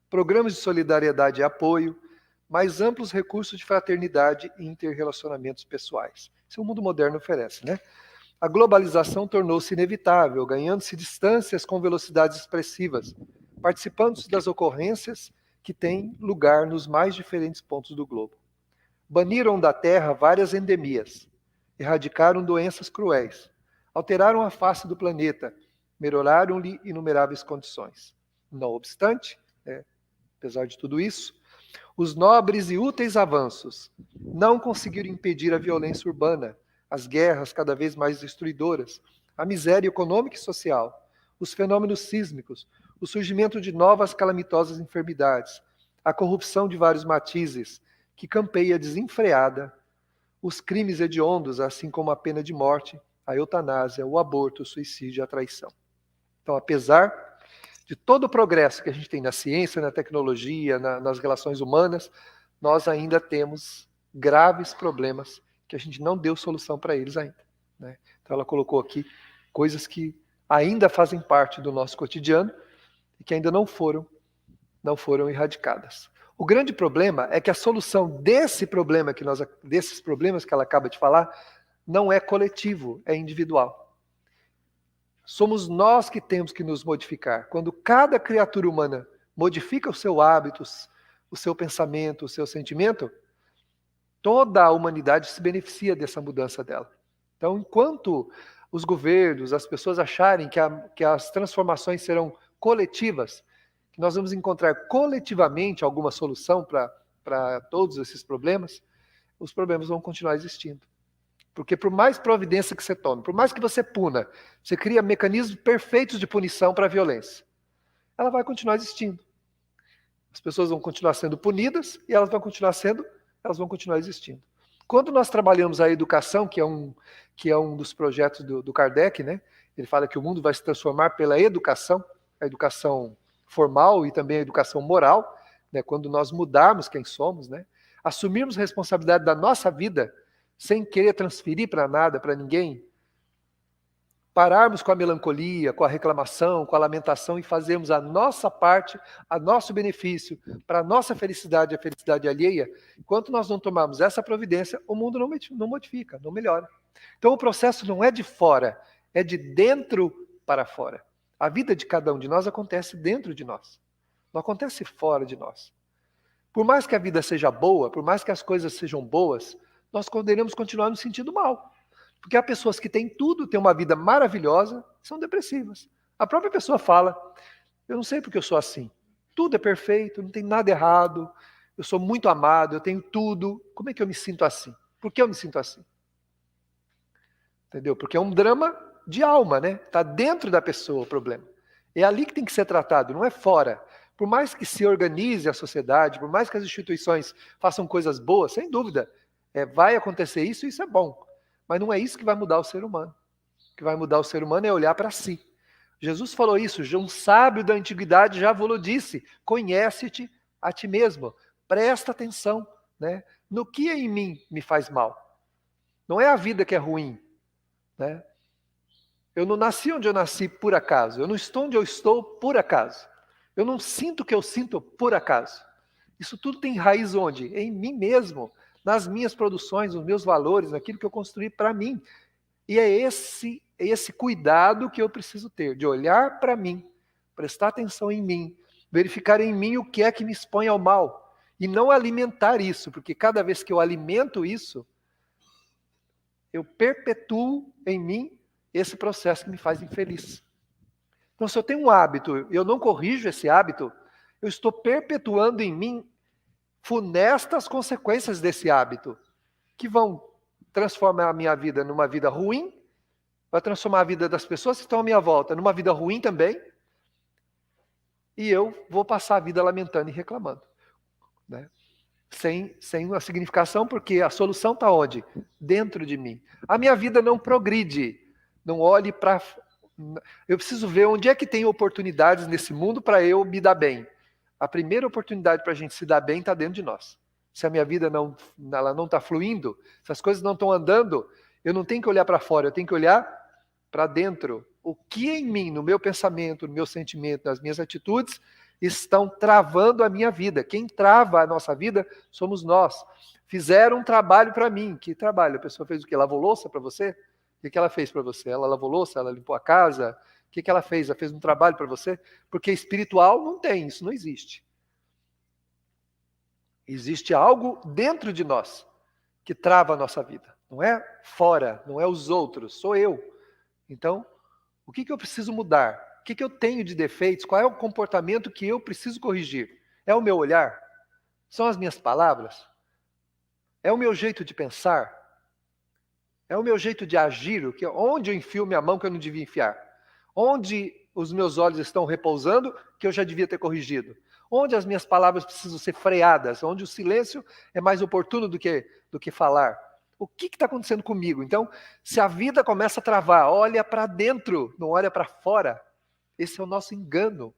programas de solidariedade e apoio, mais amplos recursos de fraternidade e interrelacionamentos pessoais. Isso o mundo moderno oferece, né? A globalização tornou-se inevitável, ganhando-se distâncias com velocidades expressivas, participando-se das ocorrências que têm lugar nos mais diferentes pontos do globo. Baniram da terra várias endemias, erradicaram doenças cruéis, alteraram a face do planeta, melhoraram-lhe inumeráveis condições. Não obstante, apesar de tudo isso, os nobres e úteis avanços não conseguiram impedir a violência urbana, as guerras cada vez mais destruidoras, a miséria econômica e social, os fenômenos sísmicos, o surgimento de novas calamitosas enfermidades, a corrupção de vários matizes, que campeia desenfreada, os crimes hediondos, assim como a pena de morte, a eutanásia, o aborto, o suicídio e a traição. Então, apesar de todo o progresso que a gente tem na ciência, na tecnologia, nas relações humanas, nós ainda temos graves problemas que a gente não deu solução para eles ainda. Né? Então, ela colocou aqui coisas que ainda fazem parte do nosso cotidiano e que ainda não foram erradicadas. O grande problema é que a solução desses problemas que ela acaba de falar não é coletivo, é individual. Somos nós que temos que nos modificar. Quando cada criatura humana modifica os seus hábitos, o seu pensamento, o seu sentimento, toda a humanidade se beneficia dessa mudança dela. Então, enquanto os governos, as pessoas acharem que as transformações serão coletivas, que nós vamos encontrar coletivamente alguma solução para todos esses problemas, os problemas vão continuar existindo. Porque por mais providência que você tome, por mais que você puna, você cria mecanismos perfeitos de punição para a violência, ela vai continuar existindo. As pessoas vão continuar sendo punidas e elas vão continuar existindo. Quando nós trabalhamos a educação, que é um dos projetos do Kardec, né? Ele fala que o mundo vai se transformar pela educação, a educação formal e também a educação moral, né? Quando nós mudarmos quem somos, né? assumirmos a responsabilidade da nossa vida, sem querer transferir para nada, para ninguém, pararmos com a melancolia, com a reclamação, com a lamentação e fazermos a nossa parte, a nosso benefício, para a nossa felicidade e a felicidade alheia, enquanto nós não tomarmos essa providência, o mundo não modifica, não melhora. Então o processo não é de fora, é de dentro para fora. A vida de cada um de nós acontece dentro de nós, não acontece fora de nós. Por mais que a vida seja boa, por mais que as coisas sejam boas, nós poderemos continuar nos sentindo mal. Porque há pessoas que têm tudo, têm uma vida maravilhosa, são depressivas. A própria pessoa fala, eu não sei porque eu sou assim. Tudo é perfeito, não tem nada errado, eu sou muito amado, eu tenho tudo. Como é que eu me sinto assim? Por que eu me sinto assim? Entendeu? Porque é um drama de alma, né? Está dentro da pessoa o problema. É ali que tem que ser tratado, não é fora. Por mais que se organize a sociedade, por mais que as instituições façam coisas boas, sem dúvida, vai acontecer isso e isso é bom. Mas não é isso que vai mudar o ser humano. O que vai mudar o ser humano é olhar para si. Jesus falou isso, um sábio da antiguidade já vos disse, conhece-te a ti mesmo, presta atenção, né, no que em mim me faz mal. Não é a vida que é ruim, né? Eu não nasci onde eu nasci por acaso, eu não estou onde eu estou por acaso, eu não sinto o que eu sinto por acaso. Isso tudo tem raiz onde? Em mim mesmo, nas minhas produções, nos meus valores, naquilo que eu construí para mim. E é esse cuidado que eu preciso ter, de olhar para mim, prestar atenção em mim, verificar em mim o que é que me expõe ao mal, e não alimentar isso, porque cada vez que eu alimento isso, eu perpetuo em mim esse processo que me faz infeliz. Então, se eu tenho um hábito e eu não corrijo esse hábito, eu estou perpetuando em mim funestas consequências desse hábito, que vão transformar a minha vida numa vida ruim, vai transformar a vida das pessoas que estão à minha volta numa vida ruim também, e eu vou passar a vida lamentando e reclamando, né? Sem uma significação, porque a solução está onde? Dentro de mim. A minha vida não progride, não olhe para... Eu preciso ver onde é que tem oportunidades nesse mundo para eu me dar bem. A primeira oportunidade para a gente se dar bem está dentro de nós. Se a minha vida não está fluindo, se as coisas não estão andando, eu não tenho que olhar para fora, eu tenho que olhar para dentro. O que em mim, no meu pensamento, no meu sentimento, nas minhas atitudes, estão travando a minha vida. Quem trava a nossa vida somos nós. Fizeram um trabalho para mim. Que trabalho? A pessoa fez o quê? Lavou louça para você? O que ela fez para você? Ela lavou louça? Ela limpou a casa? O que ela fez? Ela fez um trabalho para você? Porque espiritual não tem, isso não existe. Existe algo dentro de nós que trava a nossa vida. Não é fora, não é os outros, sou eu. Então, o que eu preciso mudar? O que eu tenho de defeitos? Qual é o comportamento que eu preciso corrigir? É o meu olhar? São as minhas palavras? É o meu jeito de pensar? É o meu jeito de agir? Onde eu enfio minha mão que eu não devia enfiar? Onde os meus olhos estão repousando que eu já devia ter corrigido? Onde as minhas palavras precisam ser freadas? Onde o silêncio é mais oportuno do que falar? O que está acontecendo comigo? Então, se a vida começa a travar, olha para dentro, não olha para fora. Esse é o nosso engano.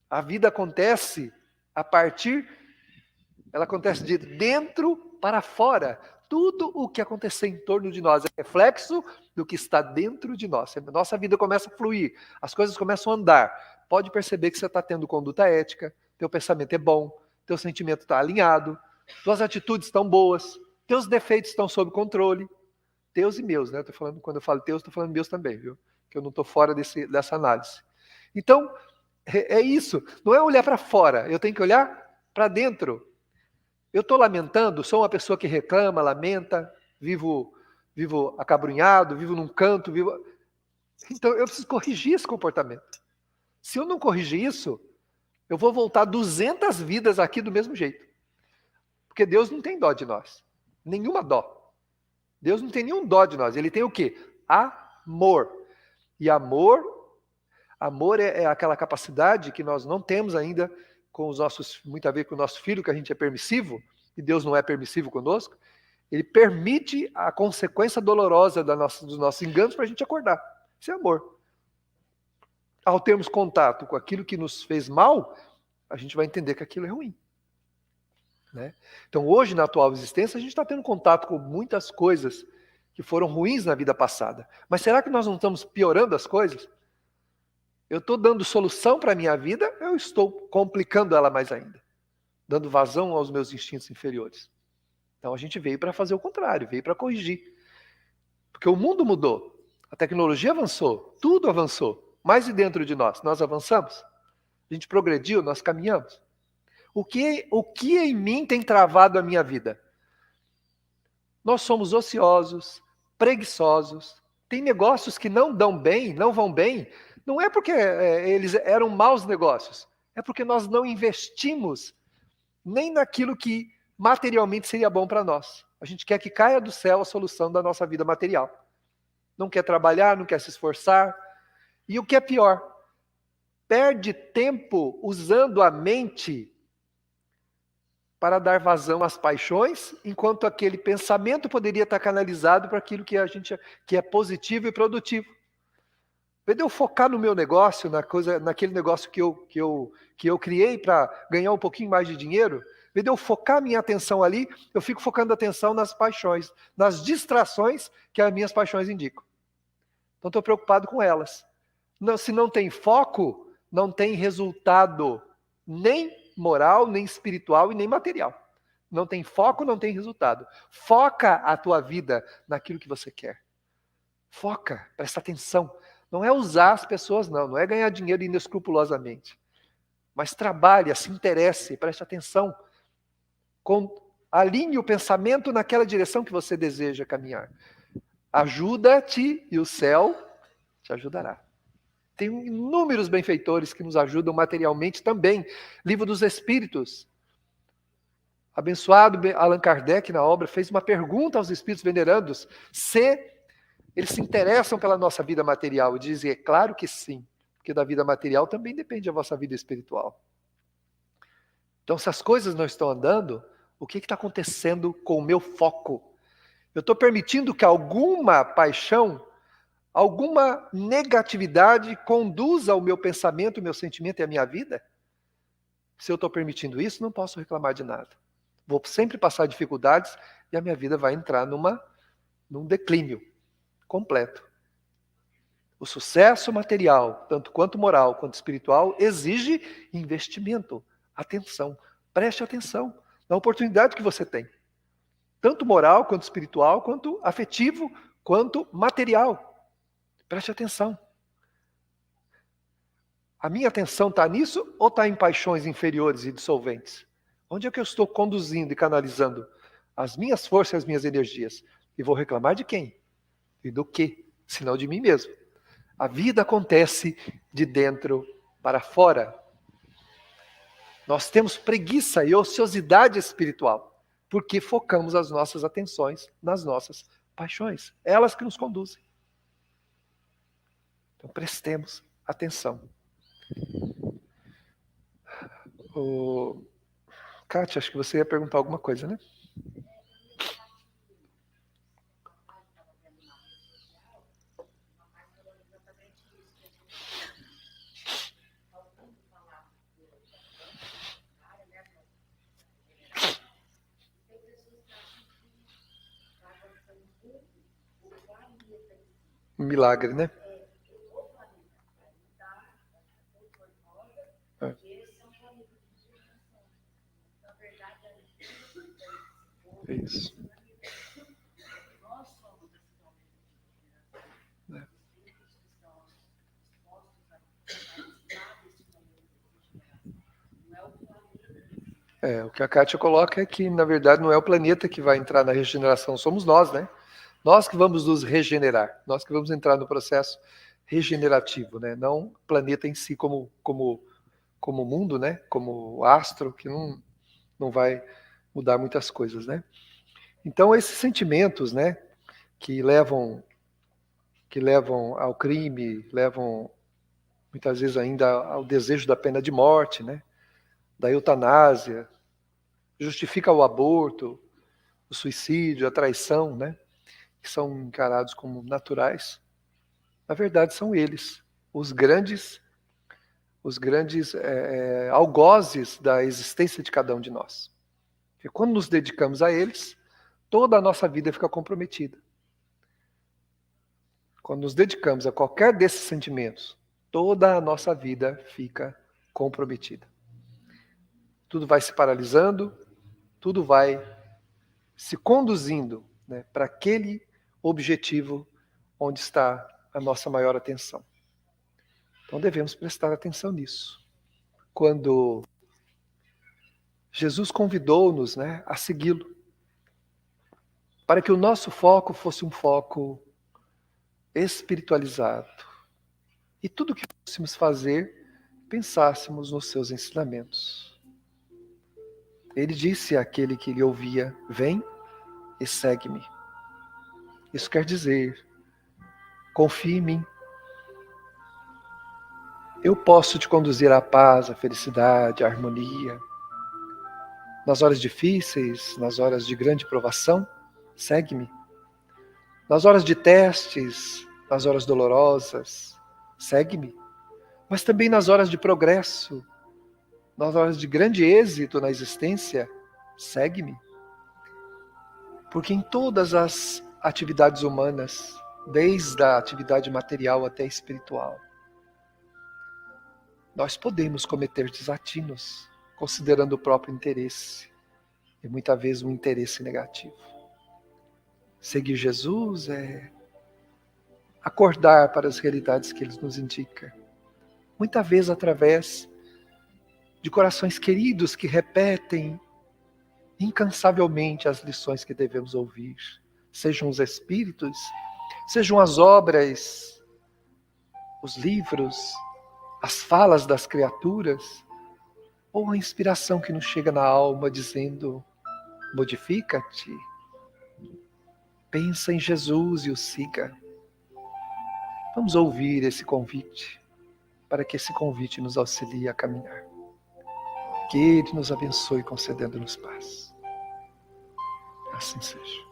A vida acontece ela acontece de dentro para fora. Tudo o que acontecer em torno de nós é reflexo do que está dentro de nós. Nossa vida começa a fluir, as coisas começam a andar. Pode perceber que você está tendo conduta ética, teu pensamento é bom, teu sentimento está alinhado, tuas atitudes estão boas, teus defeitos estão sob controle. Teus e meus, né? Quando eu falo teus, estou falando meus também, viu? Que eu não estou fora dessa análise. Então, é isso. Não é olhar para fora, eu tenho que olhar para dentro. Eu estou lamentando, sou uma pessoa que reclama, lamenta, vivo acabrunhado, vivo num canto, Então, eu preciso corrigir esse comportamento. Se eu não corrigir isso, eu vou voltar 200 vidas aqui do mesmo jeito. Porque Deus não tem dó de nós. Nenhuma dó. Deus não tem nenhum dó de nós. Ele tem o quê? Amor. E amor é aquela capacidade que nós não temos ainda com os nossos, muito a ver com o nosso filho, que a gente é permissivo, e Deus não é permissivo conosco. Ele permite a consequência dolorosa dos nossos enganos para a gente acordar. Isso é amor. Ao termos contato com aquilo que nos fez mal, a gente vai entender que aquilo é ruim. né? Então hoje, na atual existência, a gente está tendo contato com muitas coisas que foram ruins na vida passada. Mas será que nós não estamos piorando as coisas? Eu estou dando solução para a minha vida, eu estou complicando ela mais ainda, dando vazão aos meus instintos inferiores. Então a gente veio para fazer o contrário, veio para corrigir. Porque o mundo mudou, a tecnologia avançou, tudo avançou. Mas e dentro de nós? Nós avançamos? A gente progrediu, nós caminhamos? O que em mim tem travado a minha vida? Nós somos ociosos, preguiçosos, tem negócios que não dão bem, não vão bem, não é porque eles eram maus negócios, é porque nós não investimos nem naquilo que materialmente seria bom para nós. A gente quer que caia do céu a solução da nossa vida material. Não quer trabalhar, não quer se esforçar. E o que é pior, perde tempo usando a mente para dar vazão às paixões, enquanto aquele pensamento poderia estar canalizado para aquilo que é positivo e produtivo. Em vez de eu focar no meu negócio, naquele negócio que eu criei para ganhar um pouquinho mais de dinheiro, em vez de eu focar minha atenção ali, eu fico focando a atenção nas paixões, nas distrações que as minhas paixões indicam. Então estou preocupado com elas. Se não tem foco, não tem resultado, nem moral, nem espiritual e nem material. Não tem foco, não tem resultado. Foca a tua vida naquilo que você quer. Foca, presta atenção. Não é usar as pessoas, não é ganhar dinheiro inescrupulosamente. Mas trabalhe, se interesse, preste atenção. Alinhe o pensamento naquela direção que você deseja caminhar. Ajuda-te e o céu te ajudará. Tem inúmeros benfeitores que nos ajudam materialmente também. Livro dos Espíritos. Abençoado Allan Kardec, na obra, fez uma pergunta aos espíritos venerandos se eles se interessam pela nossa vida material. E dizem, é claro que sim, porque da vida material também depende a vossa vida espiritual. Então, se as coisas não estão andando, o que está acontecendo com o meu foco? Eu estou permitindo que alguma paixão, alguma negatividade conduza o meu pensamento, o meu sentimento e a minha vida? Se eu estou permitindo isso, não posso reclamar de nada. Vou sempre passar dificuldades e a minha vida vai entrar num declínio completo. O sucesso material, tanto quanto moral quanto espiritual, exige investimento, atenção. Preste atenção na oportunidade que você tem. Tanto moral, quanto espiritual, quanto afetivo, quanto material. Preste atenção. A minha atenção está nisso ou está em paixões inferiores e dissolventes? Onde é que eu estou conduzindo e canalizando as minhas forças e as minhas energias? E vou reclamar de quem? E do quê? Senão de mim mesmo. A vida acontece de dentro para fora. Nós temos preguiça e ociosidade espiritual, porque focamos as nossas atenções nas nossas paixões. Elas que nos conduzem. Então prestemos atenção. Kátia, acho que você ia perguntar alguma coisa, né? Um milagre, né? É isso. O que a Kátia coloca é que, na verdade, não é o planeta que vai entrar na regeneração, somos nós, né? Nós que vamos nos regenerar, nós que vamos entrar no processo regenerativo, né? Não o planeta em si como mundo, né? Como astro, que não vai mudar muitas coisas, né? Então, esses sentimentos, né? Que levam ao crime, levam muitas vezes ainda ao desejo da pena de morte, né? Da eutanásia, justifica o aborto, o suicídio, a traição, né? Que são encarados como naturais. Na verdade, são eles, os grandes algozes da existência de cada um de nós. Porque quando nos dedicamos a eles, toda a nossa vida fica comprometida. Quando nos dedicamos a qualquer desses sentimentos, toda a nossa vida fica comprometida. Tudo vai se paralisando, tudo vai se conduzindo, né, para aquele objetivo onde está a nossa maior atenção. Então devemos prestar atenção nisso. Quando Jesus convidou-nos, né, a segui-lo, para que o nosso foco fosse um foco espiritualizado. E tudo o que fôssemos fazer, pensássemos nos seus ensinamentos. Ele disse àquele que lhe ouvia: vem e segue-me. Isso quer dizer, confie em mim. Eu posso te conduzir à paz, à felicidade, à harmonia. Nas horas difíceis, nas horas de grande provação, segue-me. Nas horas de testes, nas horas dolorosas, segue-me. Mas também nas horas de progresso, nas horas de grande êxito na existência, segue-me. Porque em todas as atividades humanas, desde a atividade material até a espiritual, nós podemos cometer desatinos, considerando o próprio interesse, e muitas vezes um interesse negativo. Seguir Jesus é acordar para as realidades que Ele nos indica, muitas vezes através de corações queridos que repetem incansavelmente as lições que devemos ouvir, sejam os espíritos, sejam as obras, os livros, as falas das criaturas, ou a inspiração que nos chega na alma dizendo: modifica-te, pensa em Jesus e o siga. Vamos ouvir esse convite, para que esse convite nos auxilie a caminhar. Que Ele nos abençoe concedendo-nos paz. Assim seja.